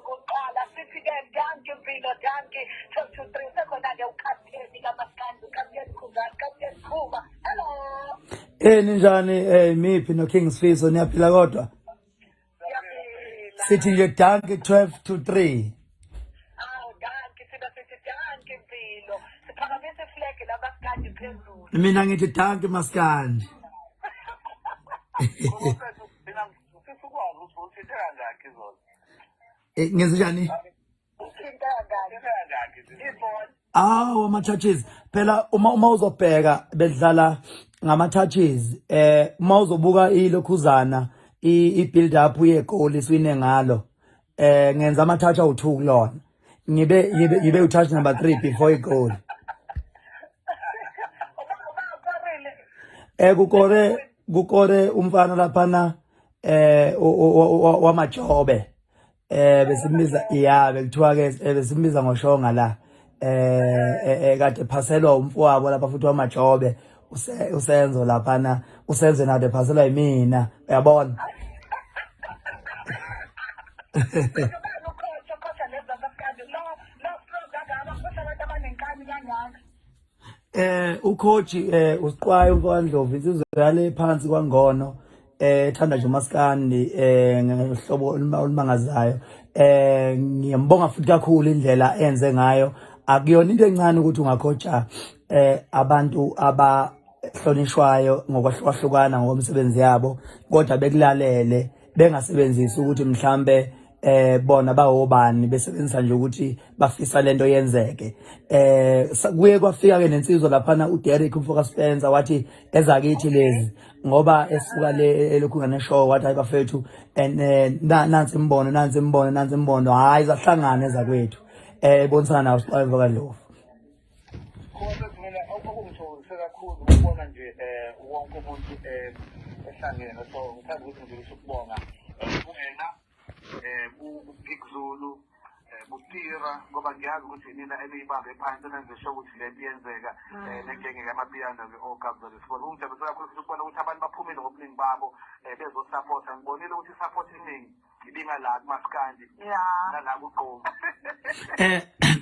ukuqala sithi ke danke Mpilo danke 223 sekhona-ke ukapteni kaMaskandi ukapteni Khuzani kapteni Khuma hello ninjani miphi no Kings Fiso niyaphila kodwa sithi nje danke 12 to 3 danke thina sithi danke Mpilo siphakamise iflegi laMaskandi phezulu mina ngithi danke Maskandi ngenzenjani ama-churches phela uma uzobheka bedlala ngama-churches uma uzobuka ilokhuzana i-build up yegoli swine ngalo ngenza ama-touch awu-2 kulona ngibe u-touch number 3 before igoli kukore umfana laphana wamajobe besimbiza bekuthiwa ke besimbiza ngoshonga la kade phaselwa umfowabo lapha futhi wamajobe usenzo laphana usenze nade phaselwa yimina uyabona ucoach usiqwaye uNdlovu insizwe yale phansi kwangono ethanda nje uMaskandi ngehlobo olumangazayo ngiyambonga futhi kakhulu indlela enze ngayo akuyona into encane ukuthi ungakhocha abantu abahlonishwayo ngokwahlukahlukana ngokomsebenzi yabo kodwa bekulalele bengasebenzisi ukuthi mhlambe bona bawobani besebenzisa nje ukuthi bafisa lento yenzeke kuye kwafika ke nensizwa laphana uDerek umfoka Spencer wathi ezakithi lezi ngoba esuka le elokhungane show wathi ayibafethu nansi imbono hayi zahlangana ezakwethu bonisana nawo siqhawe kaDlovu mina okungithokozisa kakhulu ukubona nje wonke umuntu ehlangene so ngithanda ukuthi ngidlulise ukubonga kungena uBig Zulu Butira ngoba ngiyazi ukuthi nina eliyibambe phansi nenze ukuthi le nto iyenzeka nenjengeke amapiyano ogabzole sibona ungijabulisa kakhulu ukuthi ukubona ukuthi abantu baphumile ngobuningi babo bezosupport ngibonile ukuthi support iningi ibinga la kuMaskandi nala kuGqomo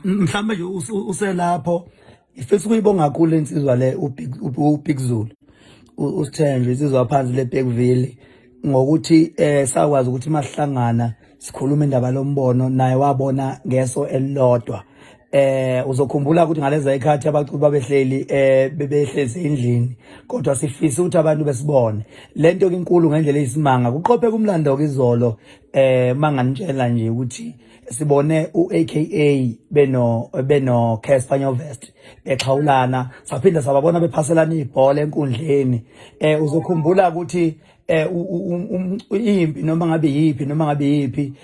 mhlambe nje uselapho ifisa ukuyibonga kakhulu insizwa le uBig Zulu usithenjwe insizwa phansi leBergville ngokuthi sakwazi ukuthi masihlangana sikhuluma indaba lombono naye wabona ngeso elilodwa uzokhumbula ukuthi ngaleza ikhathi abaculi babehleli bebehlezi endlini kodwa sifisa ukuthi abantu besibone lento inkulu ngendlela eyisimanga kuqophe kumlando izolo manganitshela nje ukuthi sibone uAKA beno Casper Nyovest exhawulana saphinda sababona bephaselana ibhola enkundleni uzokhumbula ukuthi impi noma ngabe yipi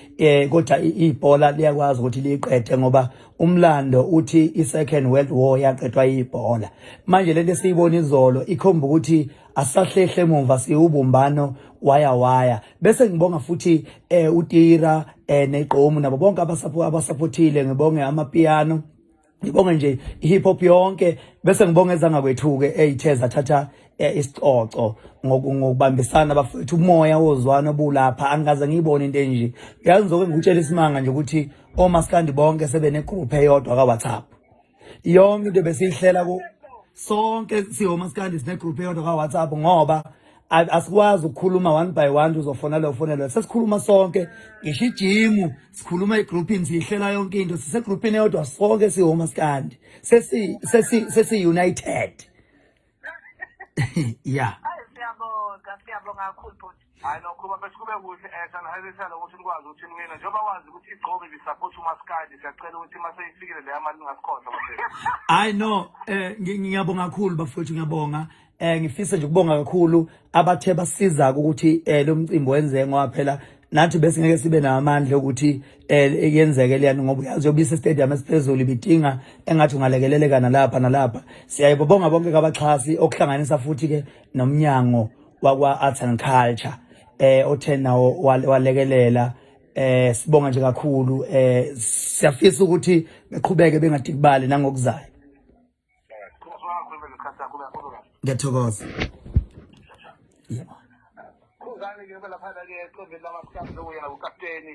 kodwa ibhola liyakwazi ukuthi liqede ngoba umlando uthi i-Second World War yaqedwa ibhola manje lento esiyibona izolo ikhomba ukuthi asahlehle emumva siubumbano waya bese ngibonga futhi uTira neGqomu nabo bonke abasupportile ngibonge amapiano ngibonge nje ihip hop yonke bese ngibonge ezangakwethu-ke eyithe zathatha isicoco ngokubambisana bafethu umoya wozwana obulapha angikaze ngiyibone into enje yazi ngizoke ngikutshela isimanga nje ukuthi oMaskandi bonke sebenegroup eyodwa kaWhatsApp yonke into besiyihlela sonke siyoMaskandi sinegroup eyodwa kaWhatsApp ngoba asikwazi ukukhuluma one by one uzofonela sesikhuluma sonke ngisho ijimu sikhuluma egroupini sihlela yonke into sisegroupini eyodwa sonke siyoMaskandi sesi united yeah siyabonga kakhulu bhuti hayi nokhuba bese kube kuhle sanihayisela ukuthi nikwazi ukuthi mina njengoba wazi ukuthi iGqomu lisupport uMaskandi siyacela ukuthi mase ifikile le amali ningasikhohlwa manje hayi no ngiyabonga kakhulu bafowethu ngiyabonga ngifisa nje ukubonga kakhulu abathe basiza ukuthi lo mcimbi wenzeke ngoba phela nathi bese ngeke sibe namandla ukuthi yenzeke leyani ngoba uyazi yobisa stadium esiphezulu bidinga engathi ungalekeleleka nalapha siyayibonga bonke kabaxhasi okuhlanganisa futhi ke nomnyango wakwa Arts and Culture othe nawo walekelela sibonga nje kakhulu siyafisa ukuthi beqhubeke bengadikibali nangokuzayo ngiyathokoza yebo Khuzani ke lapha ke eqembini lamaSkandi lo yena ukapteni